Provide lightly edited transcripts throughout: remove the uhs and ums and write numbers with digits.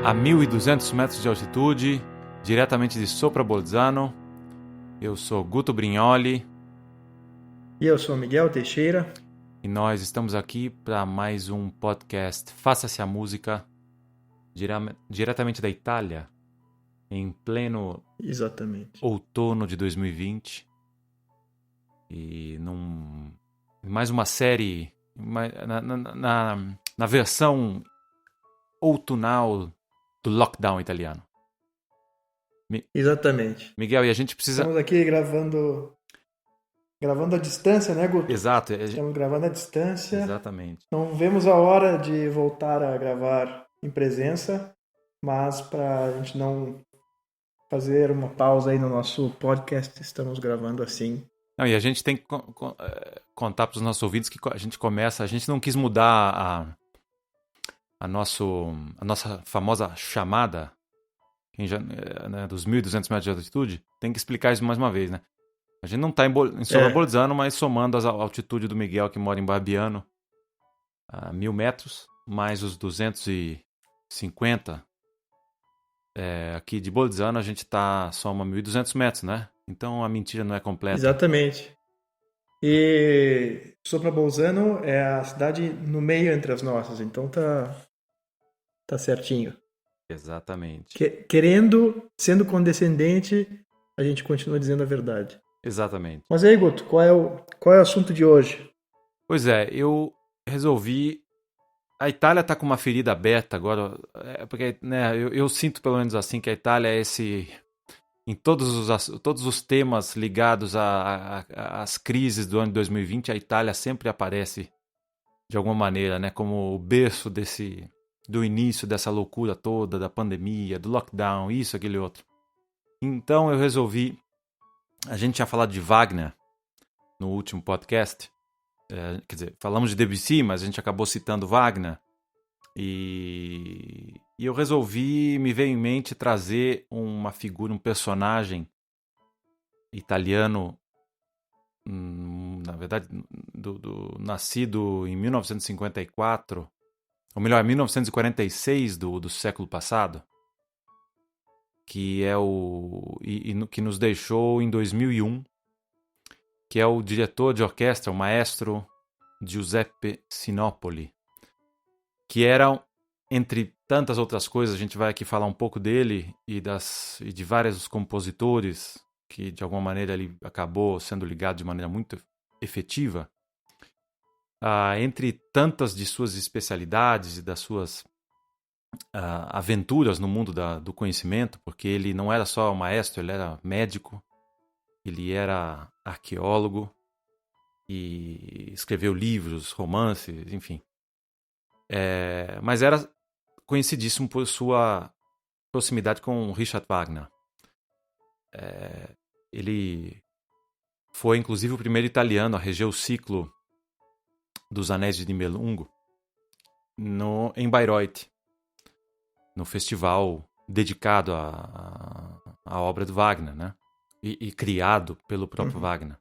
A 1.200 metros de altitude, diretamente de Sopra Bolzano. Eu sou Guto Brignoli. E eu sou Miguel Teixeira. E nós estamos aqui para mais um podcast Faça-se a Música, diretamente da Itália, em pleno outono de 2020. E mais uma série, na versão outonal do lockdown italiano. Exatamente. Miguel, e a gente precisa... Estamos aqui gravando à distância, né, Guto? Exato. Estamos gravando à distância. Exatamente. Não vemos a hora de voltar a gravar em presença, mas para a gente não fazer uma pausa aí no nosso podcast, estamos gravando assim. Não, e a gente tem que contar para os nossos ouvintes que a gente não quis mudar a nossa famosa chamada, né, dos 1.200 metros de altitude. Tem que explicar isso mais uma vez, né? A gente não está em Sopra Bolzano, mas somando a altitude do Miguel, que mora em Barbiano, a 1.000 metros, mais os 250 aqui de Bolzano, a gente soma 1.200 metros, né? Então a mentira não é completa. Exatamente. E Sopra Bolzano é a cidade no meio entre as nossas, então tá certinho. Exatamente. Sendo condescendente, a gente continua dizendo a verdade. Exatamente. Mas aí, Guto, qual é o assunto de hoje? Pois é, eu resolvi... A Itália está com uma ferida aberta agora, porque, né, eu sinto pelo menos assim que a Itália é em todos os temas ligados às crises do ano de 2020, a Itália sempre aparece de alguma maneira, né, como o berço do início dessa loucura toda, da pandemia, do lockdown, isso, aquele outro. Então eu resolvi... A gente tinha falado de Wagner no último podcast, quer dizer, falamos de Debussy, mas a gente acabou citando Wagner, e eu resolvi, me veio em mente trazer uma figura, um personagem italiano, na verdade, nascido em 1954, ou melhor, 1946 do século passado, que é que nos deixou em 2001, que é o diretor de orquestra, o maestro Giuseppe Sinopoli, que era, entre tantas outras coisas, a gente vai aqui falar um pouco dele e de vários compositores que de alguma maneira ele acabou sendo ligado de maneira muito efetiva. Entre tantas de suas especialidades e das suas aventuras no mundo do conhecimento, porque ele não era só maestro, ele era médico, ele era arqueólogo e escreveu livros, romances, enfim. Mas era conhecidíssimo por sua proximidade com Richard Wagner. Ele foi, inclusive, o primeiro italiano a reger o ciclo dos Anéis de Nibelungo em Bayreuth, no festival dedicado à obra do Wagner, né? E criado pelo próprio Wagner.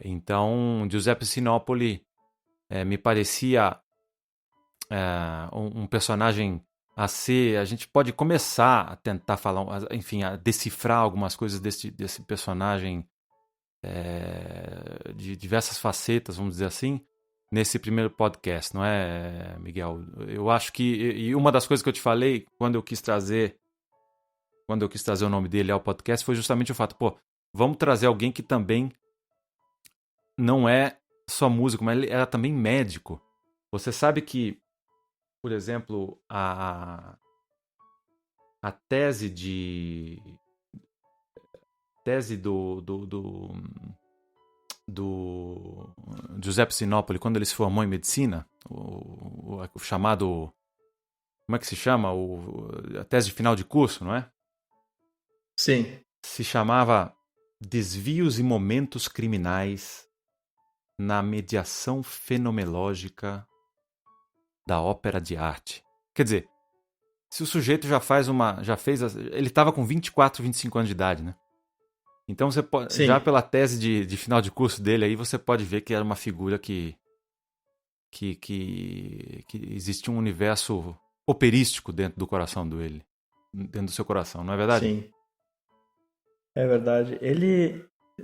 Então, Giuseppe Sinopoli me parecia um personagem a gente pode começar a tentar falar, enfim, a decifrar algumas coisas desse personagem de diversas facetas, vamos dizer assim, nesse primeiro podcast, não é, Miguel? Eu acho que, e uma das coisas que eu te falei quando eu quis trazer o nome dele ao podcast foi justamente o fato, vamos trazer alguém que também não é só músico, mas ele era também médico. Você sabe que, por exemplo, a tese do Giuseppe Sinopoli, quando ele se formou em medicina, o chamado, como é que se chama? A tese de final de curso, não é? Sim. Se chamava Desvios e Momentos Criminais na Mediação Fenomenológica da Ópera de Arte. Quer dizer, se o sujeito ele estava com 24, 25 anos de idade, né? Então você pode, já pela tese de final de curso dele aí, você pode ver que era uma figura que existia um universo operístico dentro do coração dele, dentro do seu coração, não é verdade? Sim, é verdade.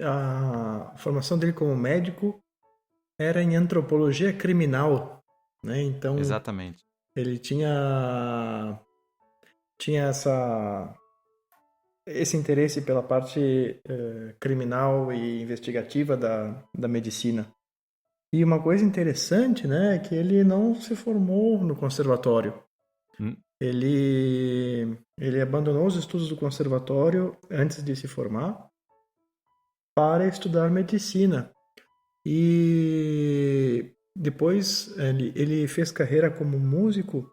A formação dele como médico era em antropologia criminal, né? Então Exatamente. ele tinha esse interesse pela parte criminal e investigativa da medicina. E uma coisa interessante, né, é que ele não se formou no conservatório. Hum, Ele abandonou os estudos do conservatório antes de se formar para estudar medicina. E depois ele fez carreira como músico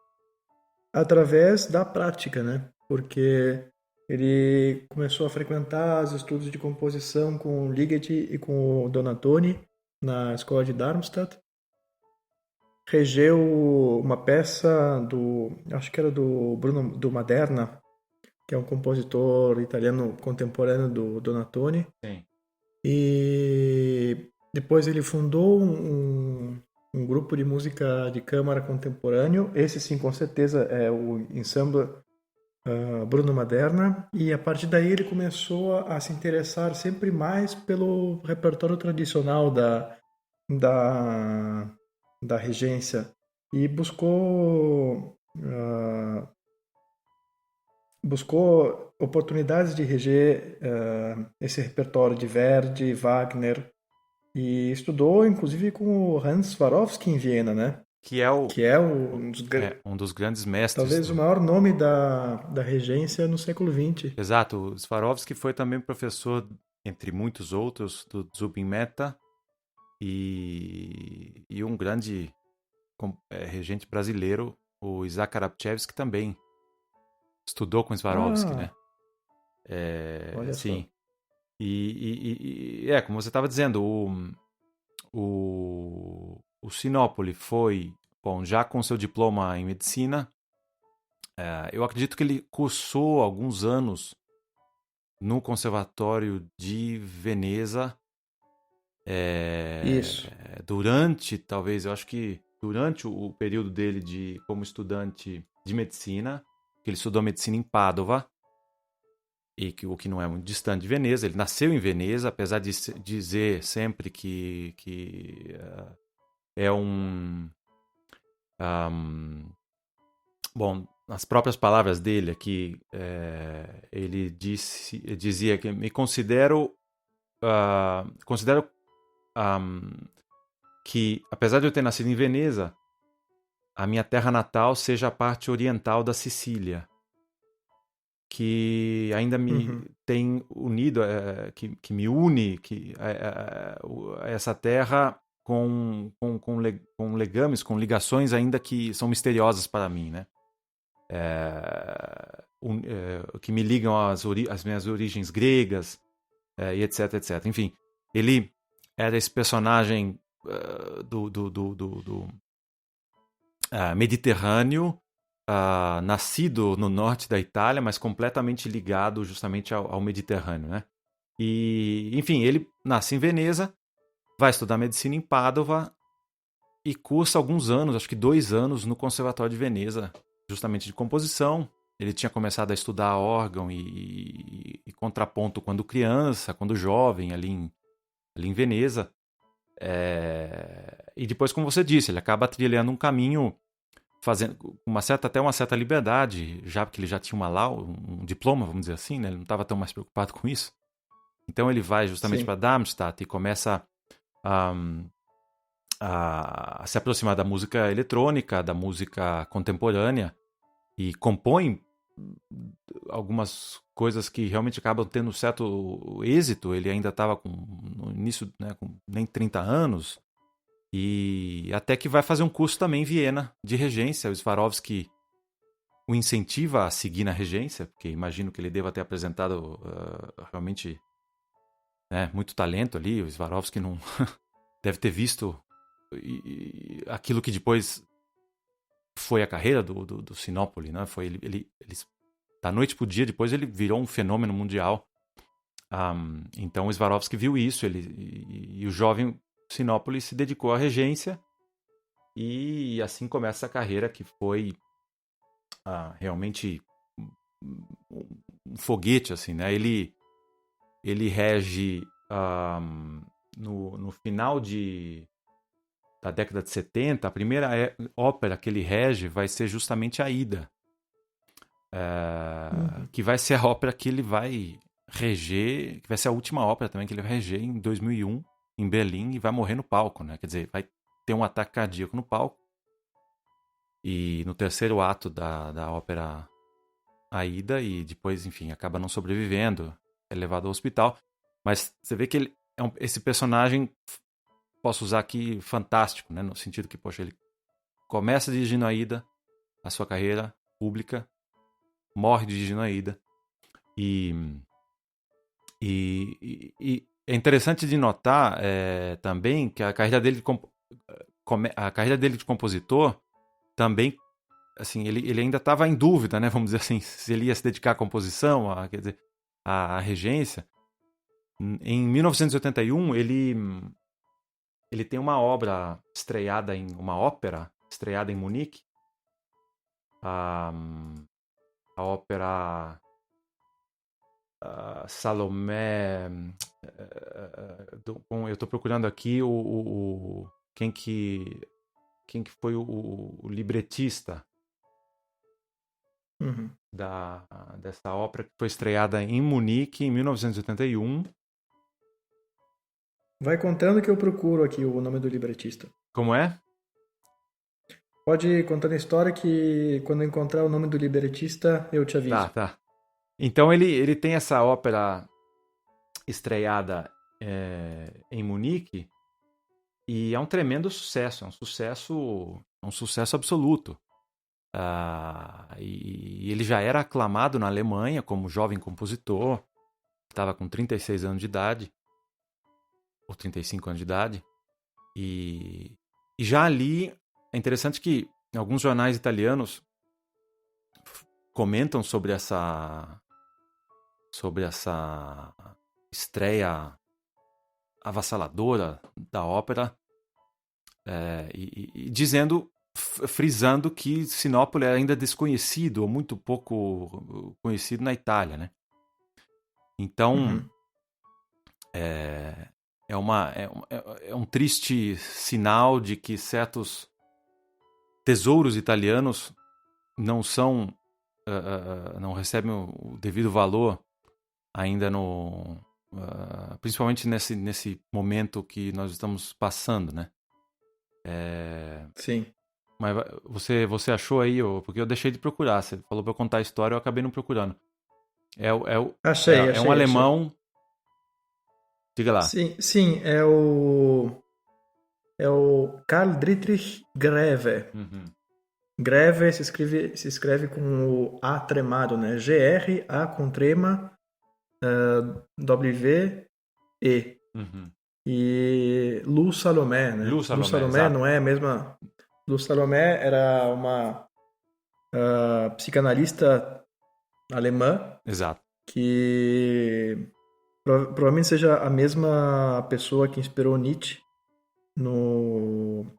através da prática, né? Porque ele começou a frequentar os estudos de composição com o Ligeti e com o Donatoni na escola de Darmstadt. Regeu uma peça acho que era do Bruno do Maderna, que é um compositor italiano contemporâneo do Donatoni. sim. E depois ele fundou um grupo de música de câmara contemporâneo. Esse sim, com certeza, é o Ensemble Bruno Maderna. E a partir daí ele começou a se interessar sempre mais pelo repertório tradicional da, da regência e buscou oportunidades de reger esse repertório de Verdi, Wagner, e estudou inclusive com o Hans Swarovski em Viena, né? Que é Que é um dos grandes mestres. talvez o maior nome da regência no século XX. Exato, o Swarovski foi também professor, entre muitos outros, do Zubin Mehta e um grande regente brasileiro, o Isaac Arabchevsky, também estudou com Swarovski, né? Olha Sim. só. Como você estava dizendo, o Sinopoli foi, bom, já com seu diploma em medicina, eu acredito que ele cursou alguns anos no Conservatório de Veneza, Isso. talvez, eu acho que durante o período dele como estudante de medicina, que ele estudou medicina em Pádua, o que não é muito distante de Veneza. Ele nasceu em Veneza, apesar de dizer sempre que é bom, nas próprias palavras dele aqui, ele dizia que me considero que, apesar de eu ter nascido em Veneza, a minha terra natal seja a parte oriental da Sicília, que ainda me tem unido, que me une a essa terra com legames, com ligações ainda que são misteriosas para mim, né? Que me ligam às minhas origens gregas, e etc, etc. Enfim, ele era esse personagem do Mediterrâneo, nascido no norte da Itália, mas completamente ligado justamente ao Mediterrâneo, né? E, enfim, ele nasce em Veneza, vai estudar medicina em Pádua e cursa alguns anos, acho que 2 anos, no Conservatório de Veneza, justamente de composição. Ele tinha começado a estudar órgão e contraponto quando criança, quando jovem, ali em Veneza. E depois, como você disse, ele acaba trilhando um caminho fazendo até uma certa liberdade, já porque ele já tinha um diploma, vamos dizer assim, né? Ele não estava tão mais preocupado com isso. Então ele vai justamente para Darmstadt e começa a se aproximar da música eletrônica, da música contemporânea, e compõe algumas coisas que realmente acabam tendo certo êxito. Ele ainda estava no início, né, com nem 30 anos, e até que vai fazer um curso também em Viena de regência. O Swarovski o incentiva a seguir na regência, porque imagino que ele deva ter apresentado realmente, né, muito talento ali. O Swarovski não deve ter visto aquilo que depois foi a carreira do Sinopoli, né? Foi ele da noite pro dia, depois ele virou um fenômeno mundial. Então o Swarovski viu isso, e o jovem Sinopoli se dedicou à regência, e assim começa a carreira que foi realmente um foguete, assim, né? Ele rege no final da década de 70, a primeira ópera que ele rege vai ser justamente a Aida, que vai ser a ópera que ele vai reger, que vai ser a última ópera também que ele vai reger em 2001, em Berlim, e vai morrer no palco, né? Quer dizer, vai ter um ataque cardíaco no palco, e no terceiro ato da ópera Aida, e depois, enfim, acaba não sobrevivendo, é levado ao hospital. Mas você vê que ele esse personagem, posso usar aqui, fantástico, né? No sentido que, poxa, ele começa dirigindo a Aida, a sua carreira pública, morre dirigindo a Aida, e é interessante de notar também que a carreira dele de compositor também, assim, ele ainda estava em dúvida, né? Vamos dizer assim, se ele ia se dedicar à composição, quer dizer, à regência. Em 1981, ele tem uma ópera estreada em Munique, a ópera Salomé. Eu estou procurando aqui quem que foi o libretista dessa ópera, que foi estreada em Munique em 1981. Vai contando que eu procuro aqui o nome do libretista. Como é? Pode ir contando a história que quando eu encontrar o nome do libretista eu te aviso. Tá. Então ele tem essa ópera estreada em Munique, e é um tremendo sucesso, é um sucesso absoluto. E ele já era aclamado na Alemanha como jovem compositor, estava com 36 anos de idade, ou 35 anos de idade, e já ali é interessante que alguns jornais italianos comentam sobre essa estreia avassaladora da ópera, e frisando que Sinopoli é ainda desconhecido, ou muito pouco conhecido na Itália, né? Então, é um triste sinal de que certos tesouros italianos não recebem o devido valor ainda principalmente nesse momento que nós estamos passando, né? Sim. Mas você achou aí, porque eu deixei de procurar. Você falou para eu contar a história, eu acabei não procurando. Achei. Um alemão. Diga lá. Sim, é o Carl Dietrich Greve. Greve se escreve com o A tremado, né? G-R-A com trema, W-E. E Lu Salomé, né? Lu Salomé não é a mesma. Lu Salomé era uma psicanalista alemã. Exato. Que provavelmente seja a mesma pessoa que inspirou Nietzsche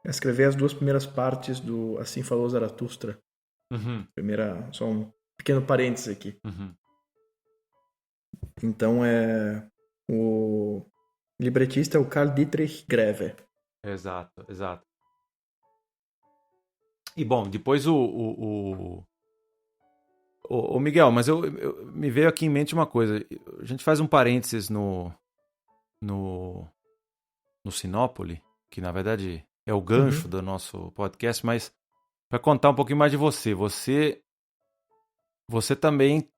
a escrever as duas primeiras partes do Assim Falou Zaratustra. Só um pequeno parênteses aqui. Então o libretista é o Carl Dietrich Greve. Exato. E bom, depois o Miguel, mas me veio aqui em mente uma coisa. A gente faz um parênteses no Sinopoli, que na verdade é o gancho do nosso podcast, mas para contar um pouquinho mais de você. Você também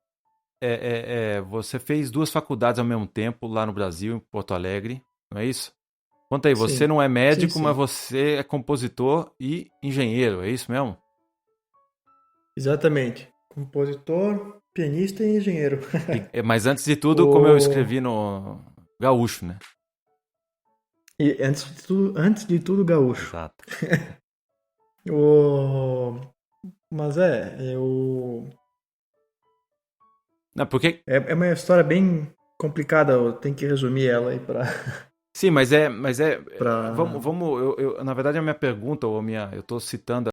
você fez duas faculdades ao mesmo tempo lá no Brasil, em Porto Alegre, não é isso? Conta aí, você não é médico, sim. Mas você é compositor e engenheiro, é isso mesmo? Exatamente. Compositor, pianista e engenheiro. Mas antes de tudo, como eu escrevi no Gaúcho, né? E antes de tudo gaúcho. Exato. Mas Não, porque... É uma história bem complicada, eu tenho que resumir ela aí para... Sim, mas vamos, na verdade a minha pergunta, eu estou citando